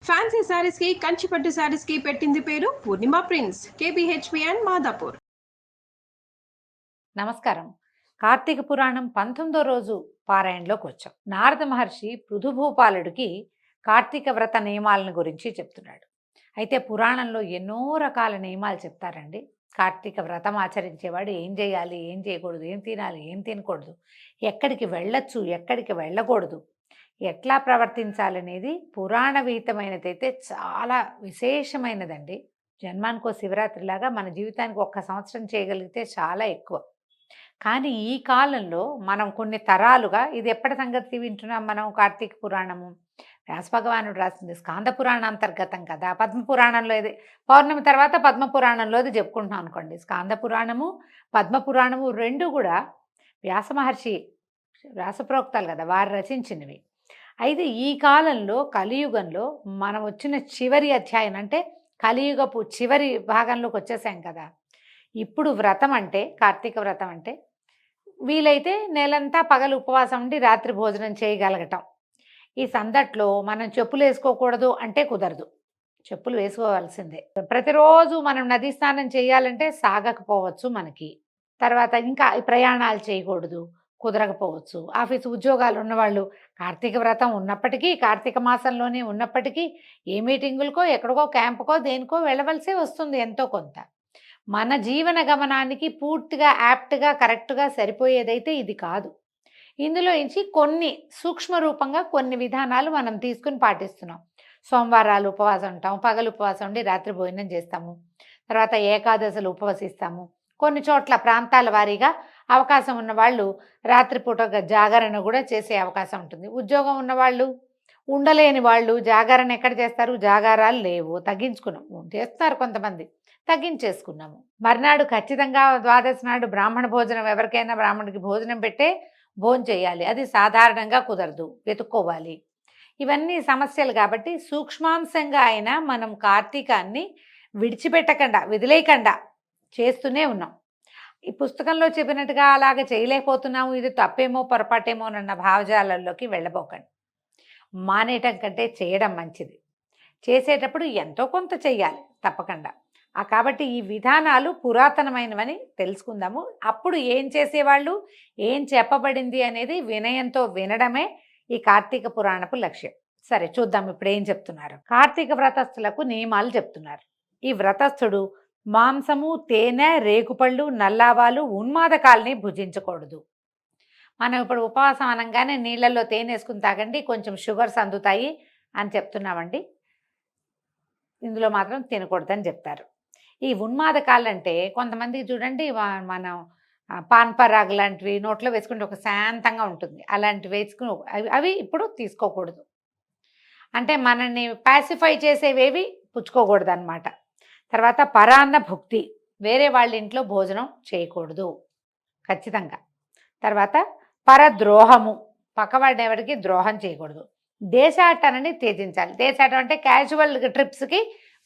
Fancy saris కి కంచిపట్టు శారీస్ కి పెట్టింది పేరు పూర్ణిమ ప్రింట్స్, కేబిహెచ్పి అండ్ మాదాపూర్. నమస్కారం. కార్తీక పురాణం 19వ రోజు పారాయణలోకి వచ్చాం. నారద మహర్షి పృథుభూపాలుడికి కార్తీక వ్రత నియమాలను గురించి చెప్తున్నాడు. అయితే పురాణంలో ఎన్నో రకాల నియమాలు చెప్తారండి. కార్తీక వ్రతం ఆచరించేవాడు ఏం చేయాలి, ఏం చేయకూడదు, ఏం తినాలి, ఏం తినకూడదు, ఎక్కడికి వెళ్ళొచ్చు, ఎక్కడికి వెళ్ళకూడదు, ఎట్లా ప్రవర్తించాలనేది పురాణవీతమైనదైతే చాలా విశేషమైనదండి. జన్మానికో శివరాత్రిలాగా మన జీవితానికి 1 సంవత్సరం చేయగలిగితే చాలా ఎక్కువ. కానీ ఈ కాలంలో మనం కొన్ని తరాలుగా ఇది ఎప్పటి సంగతి వింటున్నాం మనం? కార్తీక పురాణము వ్యాసభగవానుడు రాసింది స్కాంద పురాణ అంతర్గతం కదా. పద్మపురాణంలో ఇది పౌర్ణమి తర్వాత పద్మపురాణంలో ఇది చెప్పుకుంటున్నాం అనుకోండి. స్కాంద పురాణము పద్మపురాణము రెండు కూడా వ్యాస మహర్షి వ్యాసప్రోక్తాలు కదా, వారు రచించినవి. అయితే ఈ కాలంలో కలియుగంలో మనం వచ్చిన చివరి అధ్యాయం అంటే కలియుగపు చివరి భాగంలోకి వచ్చేసాం కదా. ఇప్పుడు వ్రతం అంటే కార్తీక వ్రతం అంటే వీలైతే నెలంతా పగలు ఉపవాసం ఉండి రాత్రి భోజనం చేయగలగటం. ఈ సందట్లో మనం చెప్పులు వేసుకోకూడదు అంటే కుదరదు, చెప్పులు వేసుకోవాల్సిందే. ప్రతిరోజు మనం నదీ స్నానం చేయాలంటే సాగకపోవచ్చు మనకి. తర్వాత ఇంకా ప్రయాణాలు చేయకూడదు, కుదరకపోవచ్చు. ఆఫీసు ఉద్యోగాలు ఉన్నవాళ్ళు కార్తీక వ్రతం ఉన్నప్పటికీ, కార్తీక మాసంలోనే ఉన్నప్పటికీ ఏ మీటింగులకో ఎక్కడికో క్యాంపుకో దేనికో వెళ్ళవలసే వస్తుంది ఎంతో కొంత. మన జీవన గమనానికి పూర్తిగా యాప్ట్గా కరెక్ట్గా సరిపోయేదైతే ఇది కాదు. ఇందులో నుంచి కొన్ని సూక్ష్మ రూపంగా కొన్ని విధానాలు మనం తీసుకుని పాటిస్తున్నాం. సోమవారాలు ఉపవాసం ఉంటాం, పగలు ఉపవాసం ఉండి రాత్రి భోజనం చేస్తాము. తర్వాత ఏకాదశులు ఉపవసిస్తాము. కొన్ని చోట్ల ప్రాంతాల వారీగా అవకాశం ఉన్న వాళ్ళు రాత్రిపూట జాగరణ కూడా చేసే అవకాశం ఉంటుంది. ఉద్యోగం ఉన్నవాళ్ళు, ఉండలేని వాళ్ళు జాగరణ ఎక్కడ చేస్తారు? జాగారాలు లేవు, తగ్గించుకున్నాము. చేస్తున్నారు కొంతమంది, తగ్గించేసుకున్నాము. మర్నాడు ఖచ్చితంగా ద్వాదశి నాడు బ్రాహ్మణ భోజనం, ఎవరికైనా బ్రాహ్మణుడికి భోజనం పెట్టే భోజనం చేయాలి. అది సాధారణంగా కుదరదు, వెతుక్కోవాలి. ఇవన్నీ సమస్యలు కాబట్టి సూక్ష్మాంశంగా అయినా మనం కార్తీకాన్ని విడిచిపెట్టకుండా, వదిలేయకుండా చేస్తూనే ఉన్నాం. ఈ పుస్తకంలో చెప్పినట్టుగా అలాగ చేయలేకపోతున్నాము, ఇది తప్పేమో పొరపాటేమో అన్న భావజాలల్లోకి వెళ్ళబోకండి. మానేయటం కంటే చేయడం మంచిది. చేసేటప్పుడు ఎంతో కొంత చెయ్యాలి తప్పకుండా. కాబట్టి ఈ విధానాలు పురాతనమైనవని తెలుసుకుందాము. అప్పుడు ఏం చేసేవాళ్ళు, ఏం చెప్పబడింది అనేది వినయంతో వినడమే ఈ కార్తీక పురాణపు లక్ష్యం. సరే చూద్దాం ఇప్పుడు ఏం చెప్తున్నారు. కార్తీక వ్రతస్థులకు నియమాలు చెప్తున్నారు. ఈ వ్రతస్థుడు మాంసము, తేనె, రేగుపళ్ళు, నల్లావాలు, ఉన్మాదకాలని భుజించకూడదు. మనం ఇప్పుడు ఉపవాసం అనగానే నీళ్ళల్లో తేనె వేసుకుని తాగండి, కొంచెం షుగర్స్ అందుతాయి అని చెప్తున్నామండి. ఇందులో మాత్రం తినకూడదని చెప్తారు. ఈ ఉన్మాదకాలంటే కొంతమందికి చూడండి, మనం పాన్పరాగ్ లాంటివి నోట్లో వేసుకుంటే ఒక శాంతంగా ఉంటుంది, అలాంటివి వేసుకుని అవి ఇప్పుడు తీసుకోకూడదు. అంటే మనల్ని ప్యాసిఫై చేసేవేవి పుచ్చుకోకూడదు అన్నమాట. తర్వాత పరాన్న భుక్తి, వేరే వాళ్ళ ఇంట్లో భోజనం చేయకూడదు ఖచ్చితంగా. తర్వాత పరద్రోహము, పక్కవాడిని ఎవరికి ద్రోహం చేయకూడదు. దేశాటనని త్యజించాలి. దేశాటం అంటే క్యాజువల్ ట్రిప్స్కి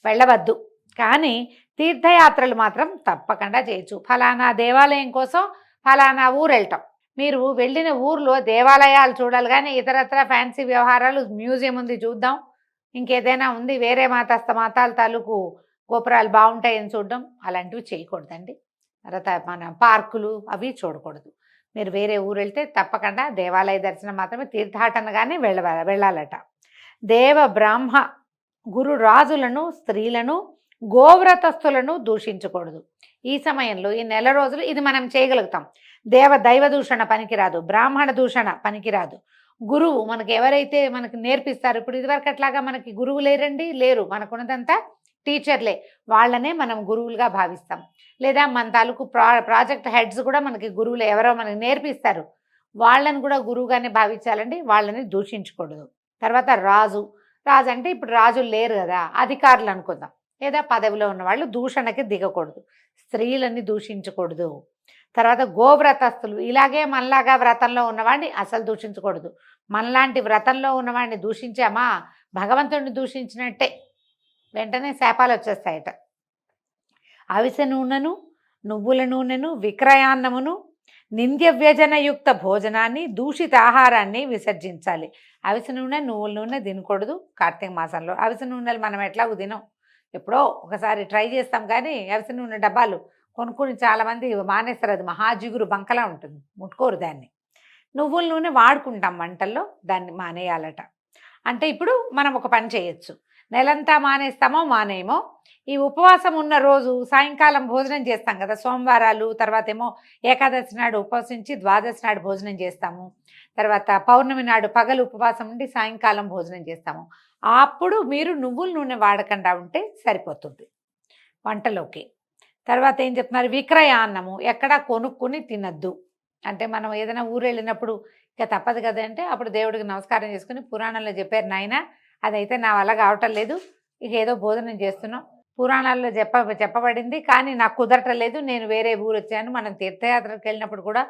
వెళ్ళవద్దు, కానీ తీర్థయాత్రలు మాత్రం తప్పకుండా చేయొచ్చు. ఫలానా దేవాలయం కోసం ఫలానా ఊరు వెళ్ళటం, మీరు వెళ్ళిన ఊర్లో దేవాలయాలు చూడాలి కానీ ఇతరత్ర ఫ్యాన్సీ వ్యవహారాలు, మ్యూజియం ఉంది చూద్దాం, ఇంకేదైనా ఉంది వేరే మతాల తాలూకు గోపురాలు బాగుంటాయని చూడడం, అలాంటివి చేయకూడదండి. తర్వాత మన పార్కులు అవి చూడకూడదు. మీరు వేరే ఊరు వెళ్తే తప్పకుండా దేవాలయ దర్శనం మాత్రమే, తీర్థాటనగానే వెళ్ళాలట. దేవ బ్రాహ్మ గురు రాజులను, స్త్రీలను, గోవ్రతస్థులను దూషించకూడదు. ఈ సమయంలో ఈ నెల రోజులు ఇది మనం చేయగలుగుతాం. దైవ దూషణ పనికిరాదు, బ్రాహ్మణ దూషణ పనికిరాదు. గురువు మనకి ఎవరైతే మనకి నేర్పిస్తారు, ఇప్పుడు ఇదివరకు అట్లాగా మనకి గురువు లేరు, మనకున్నదంతా టీచర్లే, వాళ్ళనే మనం గురువులుగా భావిస్తాం. లేదా మన తాలూకు ప్రాజెక్ట్ హెడ్స్ కూడా మనకి గురువులే, ఎవరో మనకి నేర్పిస్తారు, వాళ్ళని కూడా గురువుగానే భావించాలండి. వాళ్ళని దూషించకూడదు. తర్వాత రాజు అంటే ఇప్పుడు రాజులు లేరు కదా, అధికారులు అనుకుందాం, లేదా పదవిలో ఉన్న వాళ్ళు దూషణకి దిగకూడదు. స్త్రీలని దూషించకూడదు. తర్వాత గోవ్రతస్థులు, ఇలాగే మనలాగా వ్రతంలో ఉన్నవాడిని అసలు దూషించకూడదు. మనలాంటి వ్రతంలో ఉన్నవాడిని దూషించామా భగవంతుడిని దూషించినట్టే, వెంటనే శాపాలు వచ్చేస్తాయట. అవిసె నూనెను, నువ్వుల నూనెను, విక్రయాన్నమును, నింద్యవ్యజనయుక్త భోజనాన్ని, దూషిత ఆహారాన్ని విసర్జించాలి. అవిసె నూనె, నువ్వుల నూనె తినకూడదు కార్తీక మాసంలో. అవిసె నూనెలు మనం ఎట్లాగూ తినం, ఎప్పుడో ఒకసారి ట్రై చేస్తాం, కానీ అవిసె నూనె డబ్బాలు కొనుక్కొని చాలామంది మానేస్తారు. అది మహాజిగురు బంకలా ఉంటుంది, ముట్టుకోరు దాన్ని. నువ్వుల నూనె వాడుకుంటాం వంటల్లో, దాన్ని మానేయాలట. అంటే ఇప్పుడు మనం ఒక పని చేయొచ్చు, నెలంతా మానేస్తామో మానేయమో, ఈ ఉపవాసం ఉన్న రోజు సాయంకాలం భోజనం చేస్తాం కదా, సోమవారాలు, తర్వాత ఏమో ఏకాదశి నాడు ఉపవసించి ద్వాదశి నాడు భోజనం చేస్తాము, తర్వాత పౌర్ణమి నాడు పగలు ఉపవాసం ఉండి సాయంకాలం భోజనం చేస్తాము. అప్పుడు మీరు నువ్వుల నూనె వాడకుండా ఉంటే సరిపోతుంది వంటలోకి. తర్వాత ఏం చెప్తున్నారు, విక్రయాన్నము ఎక్కడా కొనుక్కుని తినద్దు. అంటే మనం ఏదైనా ఊరు వెళ్ళినప్పుడు ఇక తప్పదు కదంటే అప్పుడు దేవుడికి నమస్కారం చేసుకుని, పురాణంలో చెప్పారు నాయన, అదైతే నా వల్ల కావటం లేదు, ఇక ఏదో భోజనం చేస్తున్నాం, పురాణాల్లో చెప్పబడింది కానీ నాకు కుదరటలేదు, నేను వేరే ఊరు వచ్చాను. మనం తీర్థయాత్రకు వెళ్ళినప్పుడు కూడా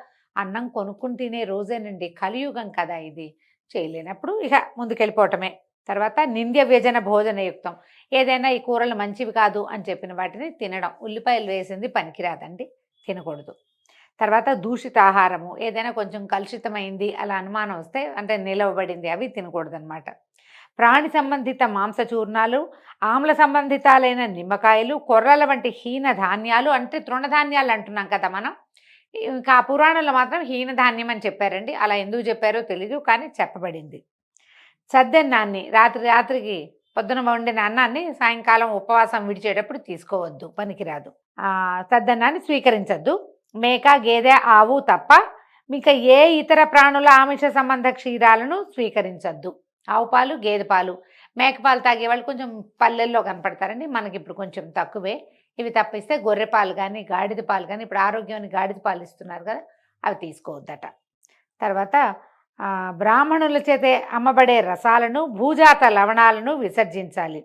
అన్నం కొనుక్కుని తినే రోజేనండి, కలియుగం కదా ఇది. చేయలేనప్పుడు ఇక ముందుకెళ్ళిపోవటమే. తర్వాత నింద్య వ్యజన భోజనయుక్తం, ఏదైనా ఈ కూరలు మంచివి కాదు అని చెప్పిన వాటిని తినడం. ఉల్లిపాయలు వేసింది పనికిరాదండి, తినకూడదు. తర్వాత దూషిత ఆహారము, ఏదైనా కొంచెం కలుషితమైంది అలా అనుమానం వస్తే, అంటే నిలవబడింది, అవి తినకూడదు అనమాట. ప్రాణి సంబంధిత మాంసచూర్ణాలు, ఆమ్ల సంబంధితాలైన నిమ్మకాయలు, కొర్రల వంటి హీన ధాన్యాలు, అంటే తృణధాన్యాలు అంటున్నాం కదా మనం, ఇంకా ఆ పురాణంలో మాత్రం హీనధాన్యం అని చెప్పారండి. అలా ఎందుకు చెప్పారో తెలీదు, కానీ చెప్పబడింది. సద్దెన్నాన్ని రాత్రికి పొద్దున వండిన అన్నాన్ని సాయంకాలం ఉపవాసం విడిచేటప్పుడు తీసుకోవద్దు, పనికిరాదు. సద్దన్నాన్ని స్వీకరించద్దు. మేక, గేదె, ఆవు తప్ప మిగతా ఏ ఇతర ప్రాణుల ఆమిష సంబంధ క్షీరాలను స్వీకరించద్దు. ఆవు పాలు, గేదె పాలు, మేకపాలు తాగే వాళ్ళు కొంచెం పల్లెల్లో కనపడతారండి, మనకి ఇప్పుడు కొంచెం తక్కువే. ఇవి తప్పిస్తే గొర్రె పాలు కానీ, గాడిద పాలు కానీ, ఇప్పుడు ఆరోగ్యాన్ని గాడిద పాలు ఇస్తున్నారు కదా, అవి తీసుకోవద్దట. తర్వాత బ్రాహ్మణుల చేతే అమ్మబడే రసాలను, భూజాత లవణాలను విసర్జించాలి.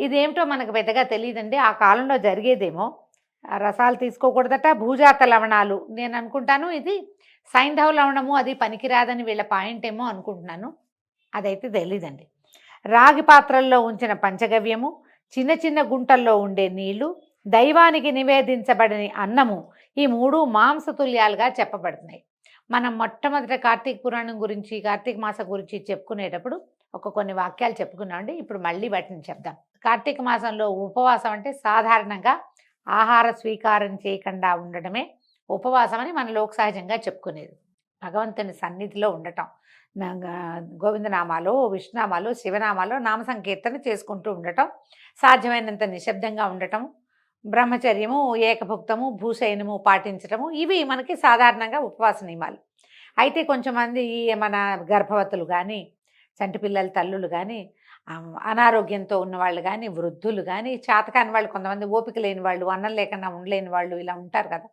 ఇదేమిటో మనకు పెద్దగా తెలియదండి, ఆ కాలంలో జరిగేదేమో. రసాలు తీసుకోకూడదట. భూజాత లవణాలు, నేను అనుకుంటాను ఇది సైంధవ లవణము, అది పనికిరాదని వీళ్ళ పాయింట్ ఏమో అనుకుంటున్నాను, అదైతే తెలీదండి. రాగి పాత్రల్లో ఉంచిన పంచగవ్యము, చిన్న చిన్న గుంటల్లో ఉండే నీళ్లు, దైవానికి నివేదించబడని అన్నము, ఈ మూడు మాంసతుల్యాలుగా చెప్పబడుతున్నాయి. మనం మొట్టమొదట కార్తీక పురాణం గురించి, కార్తీక మాసం గురించి చెప్పుకునేటప్పుడు కొన్ని వాక్యాలు చెప్పుకున్నామండి. ఇప్పుడు మళ్ళీ వాటిని చెప్దాం. కార్తీక మాసంలో ఉపవాసం అంటే సాధారణంగా ఆహార స్వీకారం చేయకుండా ఉండటమే ఉపవాసం అని మన లోక సహజంగా చెప్పుకునేది. భగవంతుని సన్నిధిలో ఉండటం, గోవిందనామాలు, విష్ణునామాలు, శివనామాలు, నామ సంకీర్తన చేసుకుంటూ ఉండటం, సాధ్యమైనంత నిశ్శబ్దంగా ఉండటం, బ్రహ్మచర్యము, ఏకభుక్తము, భూశయనము పాటించటము, ఇవి మనకి సాధారణంగా ఉపవాస నియమాలు. అయితే కొంచెంమంది మన గర్భవతులు కానీ, చంటి పిల్లల తల్లులు కానీ, అనారోగ్యంతో ఉన్నవాళ్ళు కానీ, వృద్ధులు కానీ, చేతకాని వాళ్ళు, కొంతమంది ఓపిక లేని వాళ్ళు, అన్నం లేకుండా ఉండలేని వాళ్ళు, ఇలా ఉంటారు కదా,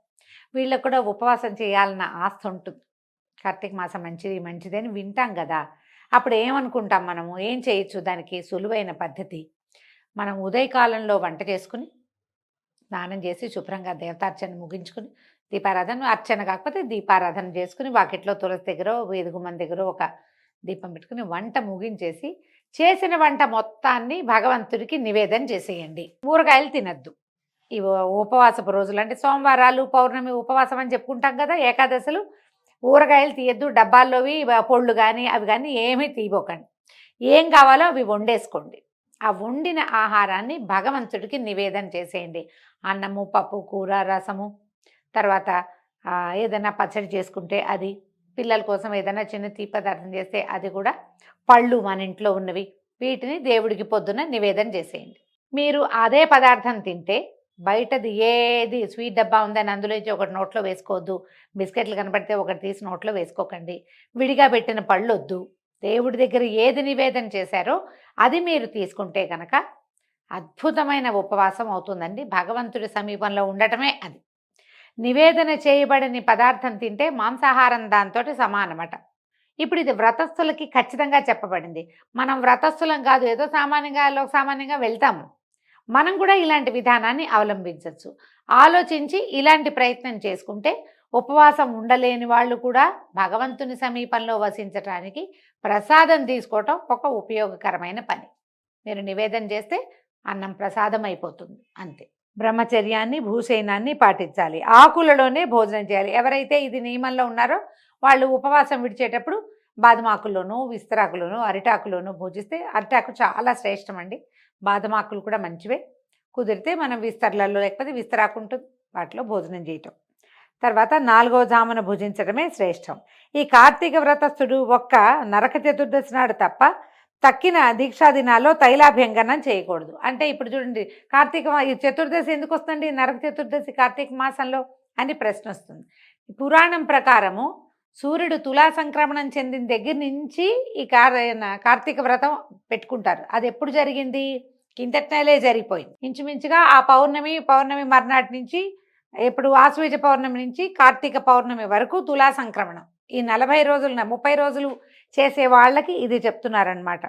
వీళ్ళకు కూడా ఉపవాసం చేయాలన్న ఆస్థ ఉంటుంది. కార్తీక మాసం మంచిదని వింటాం కదా, అప్పుడు ఏమనుకుంటాం మనము, ఏం చేయొచ్చు దానికి సులువైన పద్ధతి. మనం ఉదయకాలంలో వంట చేసుకుని, స్నానం చేసి శుభ్రంగా దేవతార్చన ముగించుకుని, దీపారాధన, అర్చన కాకపోతే దీపారాధన చేసుకుని, వాకిట్లో తులసి దగ్గర, వేదిగుమ్మం దగ్గర ఒక దీపం పెట్టుకుని వంట ముగించేసి, చేసిన వంట మొత్తాన్ని భగవంతుడికి నివేదన చేసేయండి. ఊరగాయలు తినద్దు. ఈ ఉపవాసపు రోజులు అంటే సోమవారాలు, పౌర్ణమి ఉపవాసం అని చెప్పుకుంటాం కదా, ఏకాదశులు, ఊరగాయలు తీయద్దు. డబ్బాల్లోవి పొళ్ళు కానీ అవి కానీ ఏమీ తీయబోకండి. ఏం కావాలో అవి వండేసుకోండి. ఆ వండిన ఆహారాన్ని భగవంతుడికి నివేదన చేసేయండి. అన్నము, పప్పు, కూర, రసము, తర్వాత ఏదైనా పచ్చడి చేసుకుంటే అది, పిల్లల కోసం ఏదైనా చిన్న తీపి పదార్థం చేస్తే అది కూడా, పళ్ళు మన ఇంట్లో ఉన్నవి, వీటిని దేవుడికి పొద్దున నివేదన చేసేయండి. మీరు అదే పదార్థం తింటే బయటది ఏది స్వీట్ డబ్బా ఉందని అందులోంచి ఒకటి నోట్లో వేసుకోవద్దు. బిస్కెట్లు కనపడితే ఒకటి తీసి నోట్లో వేసుకోకండి. విడిగా పెట్టిన పళ్ళు వద్దు. దేవుడి దగ్గర ఏది నివేదన చేశారో అది మీరు తీసుకుంటే కనుక అద్భుతమైన ఉపవాసం అవుతుందండి. భగవంతుడి సమీపంలో ఉండటమే అది. నివేదన చేయబడిన పదార్థం తింటే మాంసాహారం దాంతో సమానమట. ఇప్పుడు ఇది వ్రతస్థులకి ఖచ్చితంగా చెప్పబడింది. మనం వ్రతస్థులం కాదు, ఏదో సామాన్యంగా వెళ్తాము. మనం కూడా ఇలాంటి విధానాన్ని అవలంబించవచ్చు. ఆలోచించి ఇలాంటి ప్రయత్నం చేసుకుంటే ఉపవాసం ఉండలేని వాళ్ళు కూడా భగవంతుని సమీపంలో వసించడానికి ప్రసాదం తీసుకోవటం ఒక ఉపయోగకరమైన పని. మీరు నివేదన చేస్తే అన్నం ప్రసాదం అయిపోతుంది, అంతే. బ్రహ్మచర్యాన్ని భూషయనాన్ని పాటించాలి. ఆకులలోనే భోజనం చేయాలి. ఎవరైతే ఇది నియమంలో ఉన్నారో వాళ్ళు ఉపవాసం విడిచేటప్పుడు బాదమాకుల్లోనూ విస్తరాకులోనూ అరిటాకులోనూ భోజిస్తే, అరిటాకు చాలా శ్రేష్టం అండి. బాదమాకులు కూడా మంచివే. కుదిరితే మనం విస్తర్లలో లేకపోతే విస్తరాకు ఉంటుంది వాటిలో భోజనం చేయటం. తర్వాత 4వ జామున భుజించడమే శ్రేష్టం. ఈ కార్తీక వ్రతస్థుడు ఒక్క నరక చతుర్దశి నాడు తప్ప తక్కిన దీక్షా దినాల్లో తైలాభ్యంగనం చేయకూడదు. అంటే ఇప్పుడు చూడండి, ఈ చతుర్దశి ఎందుకు వస్తుంది, నరక చతుర్దశి కార్తీక మాసంలో అని ప్రశ్న వస్తుంది. పురాణం ప్రకారము సూర్యుడు తులా సంక్రమణం చెందిన దగ్గర నుంచి ఈ కార్తీక వ్రతం పెట్టుకుంటారు. అది ఎప్పుడు జరిగింది, కిందటి నెలే జరిగిపోయింది. ఇంచుమించుగా ఆ పౌర్ణమి మర్నాటి నుంచి, ఇప్పుడు ఆశ్వీజ పౌర్ణమి నుంచి కార్తీక పౌర్ణమి వరకు తులా సంక్రమణం. ఈ 40 రోజులు 30 రోజులు చేసే వాళ్ళకి ఇది చెప్తున్నారనమాట.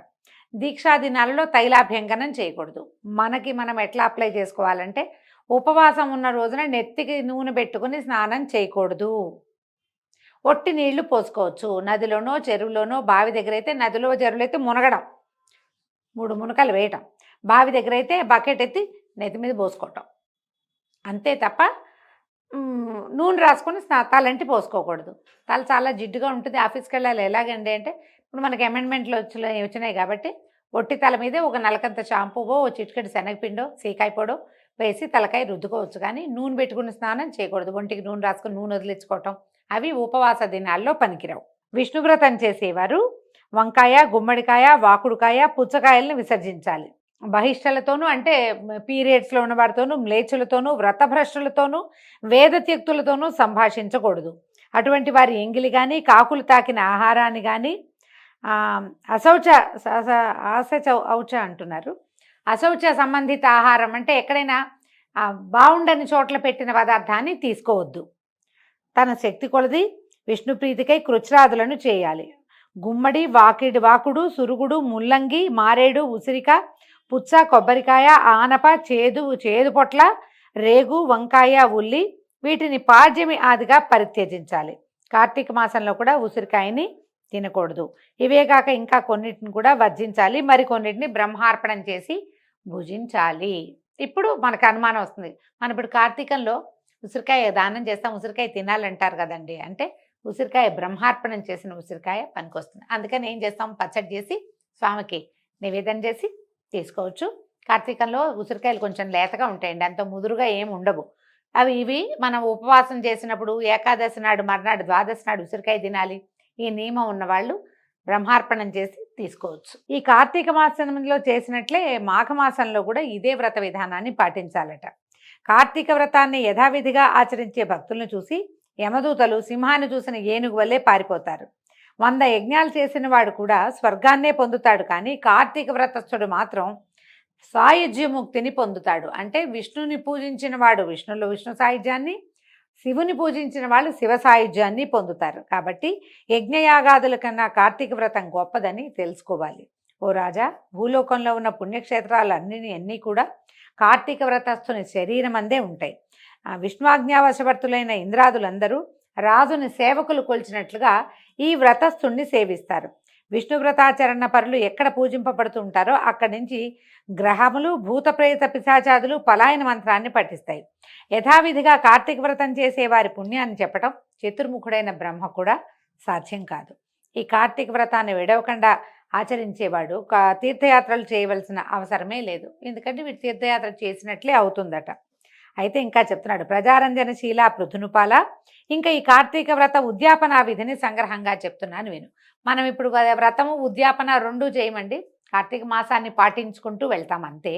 దీక్షా దినాలలో తైలాభ్యంగనం చేయకూడదు. మనం ఎట్లా అప్లై చేసుకోవాలంటే, ఉపవాసం ఉన్న రోజున నెత్తికి నూనె పెట్టుకుని స్నానం చేయకూడదు. ఒట్టి నీళ్లు పోసుకోవచ్చు. నదిలోనో చెరువులోనో, బావి దగ్గర అయితే నదిలో చెరువులో అయితే మునగడం, 3 మునకలు వేయటం, బావి దగ్గర అయితే బకెట్ ఎత్తి నెత్తి మీద పోసుకోవటం అంతే తప్ప నూనె రాసుకొని తలంటి పోసుకోకూడదు. తల చాలా జిడ్డుగా ఉంటుంది, ఆఫీస్కి వెళ్ళాలి. ఎలాగండి అంటే, ఇప్పుడు మనకి అమెండ్మెంట్లు వచ్చినాయి కాబట్టి ఒట్టి తల మీదే ఒక నలకంత షాంపూవో, చిటికెడు శనగపిండో, సీకాయ పొడో వేసి తలకాయ రుద్దుకోవచ్చు. కానీ నూనె పెట్టుకుని స్నానం చేయకూడదు. ఒంటికి నూనె రాసుకొని నూనె వదిలించుకోవటం అవి ఉపవాస దినాల్లో పనికిరావు. విష్ణువ్రతం చేసేవారు వంకాయ, గుమ్మడికాయ, వాకుడుకాయ, పుచ్చకాయలను విసర్జించాలి. బహిష్టలతోనూ అంటే పీరియడ్స్లో ఉన్న వారితోనూ, మ్లేచ్చులతోనూ, వ్రతభ్రష్టులతోనూ, వేదత్యక్తులతోనూ సంభాషించకూడదు. అటువంటి వారి ఎంగిలి కానీ, కాకులు తాకిన ఆహారాన్ని కానీ, అశౌచ అంటున్నారు. అశౌచ సంబంధిత ఆహారం అంటే ఎక్కడైనా బాగుండని చోట్ల పెట్టిన పదార్థాన్ని తీసుకోవద్దు. తన శక్తి కొలది విష్ణు ప్రీతికై కృచ్రాదులను చేయాలి. గుమ్మడి, వాకుడు, సురుగుడు, ముల్లంగి, మారేడు, ఉసిరిక, పుచ్చ, కొబ్బరికాయ, ఆనప, చేదు పొట్ల, రేగు, వంకాయ, ఉల్లి వీటిని పాడ్యమి ఆదిగా పరిత్యజించాలి. కార్తీక మాసంలో కూడా ఉసిరికాయని తినకూడదు. ఇవేగాక ఇంకా కొన్నిటిని కూడా వర్జించాలి. మరికొన్నిటిని బ్రహ్మార్పణం చేసి భుజించాలి. ఇప్పుడు మనకు అనుమానం వస్తుంది, మనం ఇప్పుడు కార్తీకంలో ఉసిరికాయ దానం చేస్తాం, ఉసిరికాయ తినాలంటారు కదండి. అంటే ఉసిరికాయ బ్రహ్మార్పణం చేసిన ఉసిరికాయ పనికొస్తుంది. అందుకని ఏం చేస్తాం, పచ్చడి చేసి స్వామికి నివేదన చేసి తీసుకోవచ్చు. కార్తీకంలో ఉసిరికాయలు కొంచెం లేతగా ఉంటాయండి, అంత ముదురుగా ఏమి ఉండవు. ఇవి మనం ఉపవాసం చేసినప్పుడు ఏకాదశి నాడు, మర్నాడు, ద్వాదశి నాడు ఉసిరికాయ తినాలి. ఈ నియమం ఉన్నవాళ్ళు బ్రహ్మార్పణం చేసి తీసుకోవచ్చు. ఈ కార్తీక మాసంలో చేసినట్లే మాఘమాసంలో కూడా ఇదే వ్రత విధానాన్ని పాటించాలట. కార్తీక వ్రతాన్ని యథావిధిగా ఆచరించే భక్తులను చూసి యమదూతలు సింహాన్ని చూసిన ఏనుగు వల్లే పారిపోతారు. 100 యజ్ఞాలు చేసిన వాడు కూడా స్వర్గాన్నే పొందుతాడు, కానీ కార్తీక వ్రతస్థుడు మాత్రం సాయుజ్యముక్తిని పొందుతాడు. అంటే విష్ణుని పూజించిన వాడు విష్ణు సాయుధ్యాన్ని, శివుని పూజించిన వాళ్ళు శివ సాయుధ్యాన్ని పొందుతారు. కాబట్టి యజ్ఞయాగాదుల కన్నా కార్తీక వ్రతం గొప్పదని తెలుసుకోవాలి. ఓ రాజా, భూలోకంలో ఉన్న పుణ్యక్షేత్రాలన్నీ కూడా కార్తీక వ్రతస్థుని శరీరం అందే ఉంటాయి. విష్ణువాజ్ఞావశవర్తులైన ఇంద్రాదులందరూ రాజుని సేవకులు కొలిచినట్లుగా ఈ వ్రతస్థుణ్ణి సేవిస్తారు. విష్ణు వ్రతాచరణ పరులు ఎక్కడ పూజింపబడుతూ ఉంటారో అక్కడి నుంచి గ్రహములు, భూత ప్రేత పిశాచాదులు పలాయన మంత్రాన్ని పఠిస్తాయి. యథావిధిగా కార్తీక వ్రతం చేసే వారి పుణ్యాన్ని చెప్పటం చతుర్ముఖుడైన బ్రహ్మ కూడా సాధ్యం కాదు. ఈ కార్తీక వ్రతాన్ని విడవకుండా ఆచరించేవాడు తీర్థయాత్రలు చేయవలసిన అవసరమే లేదు. ఎందుకంటే వీటి తీర్థయాత్ర చేసినట్లే అవుతుందట. అయితే ఇంకా చెప్తున్నాడు, ప్రజారంజనశీల పృథునుపాల. ఇంకా ఈ కార్తీక వ్రత ఉద్యాపన విధిని సంగ్రహంగా చెప్తున్నాను విను. మనం ఇప్పుడు వ్రతము ఉద్యాపన 2 చేయమండి, కార్తీక మాసాన్ని పాటించుకుంటూ వెళ్తాం అంతే.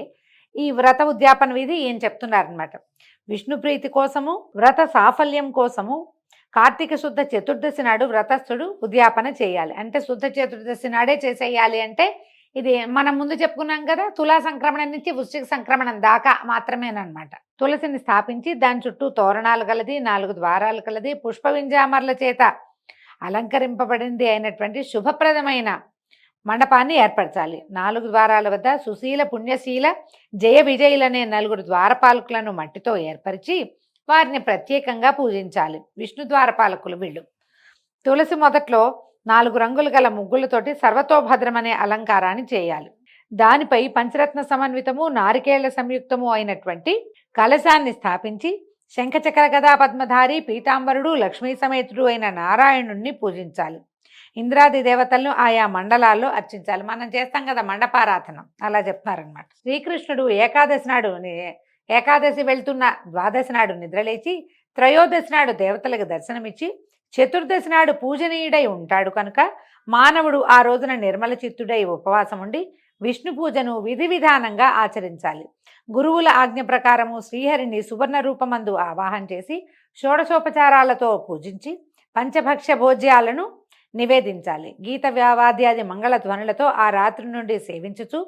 ఈ వ్రత ఉద్యాపన విధి ఏం చెప్తున్నారనమాట. విష్ణు ప్రీతి కోసము, వ్రత సాఫల్యం కోసము కార్తీక శుద్ధ చతుర్దశి నాడు వ్రతస్థుడు ఉద్యాపన చేయాలి. అంటే శుద్ధ చతుర్దశి నాడే చేసేయాలి. అంటే ఇది మనం ముందు చెప్పుకున్నాం కదా, తులా సంక్రమణం నుంచి వృశ్చిక సంక్రమణం దాకా మాత్రమేనమాట. తులసిని స్థాపించి దాని చుట్టూ తోరణాలు కలది, 4 ద్వారాలు కలది, పుష్ప వింజామర్ల చేత అలంకరింపబడింది అయినటువంటి శుభప్రదమైన మండపాన్ని ఏర్పరచాలి. 4 ద్వారాల వద్ద సుశీల, పుణ్యశీల, జయ విజయులనే 4 ద్వారపాలకులను మట్టితో ఏర్పరిచి వారిని ప్రత్యేకంగా పూజించాలి. విష్ణు ద్వారపాలకులు వీళ్ళు. తులసి మొదట్లో 4 రంగులు గల ముగ్గులతోటి సర్వతోభద్రమనే అలంకారాన్ని చేయాలి. దానిపై పంచరత్న సమన్వితము నారికేళ్ల సంయుక్తము అయినటువంటి కలశాన్ని స్థాపించి శంఖచక్ర గదా పద్మధారి పీతాంబరుడు లక్ష్మీ సమేతుడు అయిన నారాయణుణ్ణి పూజించాలి. ఇంద్రాది దేవతలను ఆయా మండలాల్లో అర్చించాలి. మనం చేస్తాం కదా మండపారాధనం, అలా చెప్తారనమాట. శ్రీకృష్ణుడు ఏకాదశి వెళ్తున్న ద్వాదశి నాడు నిద్రలేచి త్రయోదశి నాడు దేవతలకు దర్శనమిచ్చి చతుర్దశి నాడు పూజనీయుడై ఉంటాడు కనుక మానవుడు ఆ రోజున నిర్మల చిత్తుడై ఉపవాసం ఉండి విష్ణు పూజను విధి విధానంగా ఆచరించాలి. గురువుల ఆజ్ఞ ప్రకారము శ్రీహరిని సువర్ణ రూపమందు ఆవాహన చేసి షోడశోపచారాలతో పూజించి పంచభక్ష్య భోజ్యాలను నివేదించాలి. గీత వాద్యాది మంగళ ధ్వనులతో ఆ రాత్రి నుండి సేవించుచు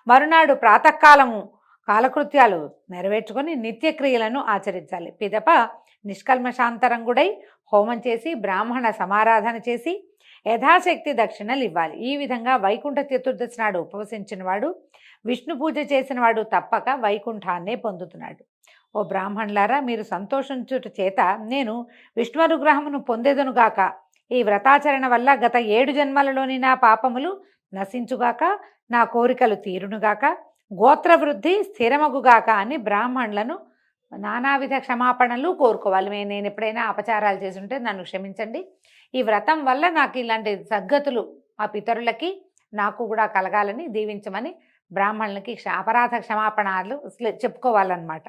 మరునాడు ప్రాతకాలము కాలకృత్యాలు నెరవేర్చుకొని నిత్యక్రియలను ఆచరించాలి. పిదప నిష్కల్మషాంతరంగుడై హోమం చేసి బ్రాహ్మణ సమారాధన చేసి యథాశక్తి దక్షిణలు ఇవ్వాలి. ఈ విధంగా వైకుంఠ చతుర్దశి నాడు ఉపవసించిన వాడు విష్ణు పూజ చేసిన వాడు తప్పక వైకుంఠాన్నే పొందుతున్నాడు. ఓ బ్రాహ్మణులారా, మీరు సంతోషించుట చేత నేను విష్ణునుగ్రహమును పొందేదనుగాక. ఈ వ్రతాచరణ వల్ల గత 7 జన్మలలోని నా పాపములు నశించుగాక, నా కోరికలు తీరునుగాక, గోత్రవృద్ధి స్థిరమగుగాక అని బ్రాహ్మణులను నానావిధ క్షమాపణలు కోరుకోవాలి. నేను ఎప్పుడైనా అపచారాలు చేసుంటే నన్ను క్షమించండి. ఈ వ్రతం వల్ల నాకు ఇలాంటి సద్గతులు మా పితరులకి నాకు కూడా కలగాలని దీవించమని బ్రాహ్మణులకి అపరాధ క్షమాపణలు చెప్పుకోవాలన్నమాట.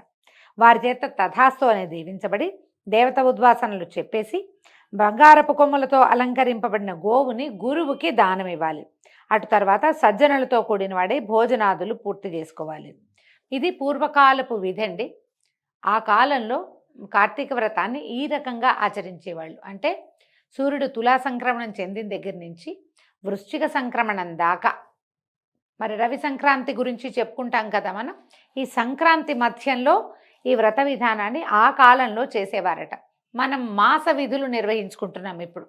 వారి చేత తథాస్తు అని దీవించబడి దేవత ఉద్వాసనలు చెప్పేసి బంగారపు కొమ్ములతో అలంకరింపబడిన గోవుని గురువుకి దానం ఇవ్వాలి. అటు తర్వాత సజ్జనులతో కూడిన వాడే భోజనాదులు పూర్తి చేసుకోవాలి. ఇది పూర్వకాలపు విధి అండి. ఆ కాలంలో కార్తీక వ్రతాన్ని ఈ రకంగా ఆచరించేవాళ్ళు. అంటే సూర్యుడు తులా సంక్రమణం చెందిన దగ్గర నుంచి వృశ్చిక సంక్రమణం దాకా, మరి రవి సంక్రాంతి గురించి చెప్పుకుంటాం కదా మనం. ఈ సంక్రాంతి మధ్యంలో ఈ వ్రత విధానాన్ని ఆ కాలంలో చేసేవారట. మనం మాస విధులు నిర్వహించుకుంటున్నాం ఇప్పుడు.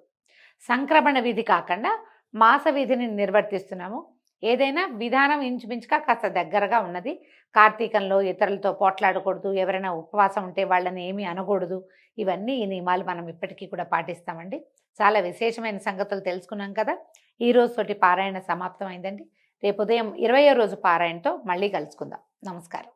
సంక్రమణ విధి కాకుండా మాస విధిని నిర్వర్తిస్తున్నాము. ఏదైనా విధానం ఇంచుమించుగా కాస్త దగ్గరగా ఉన్నది. కార్తీకంలో ఇతరులతో పోట్లాడకూడదు, ఎవరైనా ఉపవాసం ఉంటే వాళ్ళని ఏమీ అనకూడదు. ఇవన్నీ ఈ నియమాలు మనం ఇప్పటికీ కూడా పాటిస్తామండి. చాలా విశేషమైన సంగతులు తెలుసుకున్నాం కదా. ఈ రోజుతోటి పారాయణ సమాప్తం అయిందండి. రేపు ఉదయం 20వ రోజు పారాయణతో మళ్ళీ కలుసుకుందాం. నమస్కారం.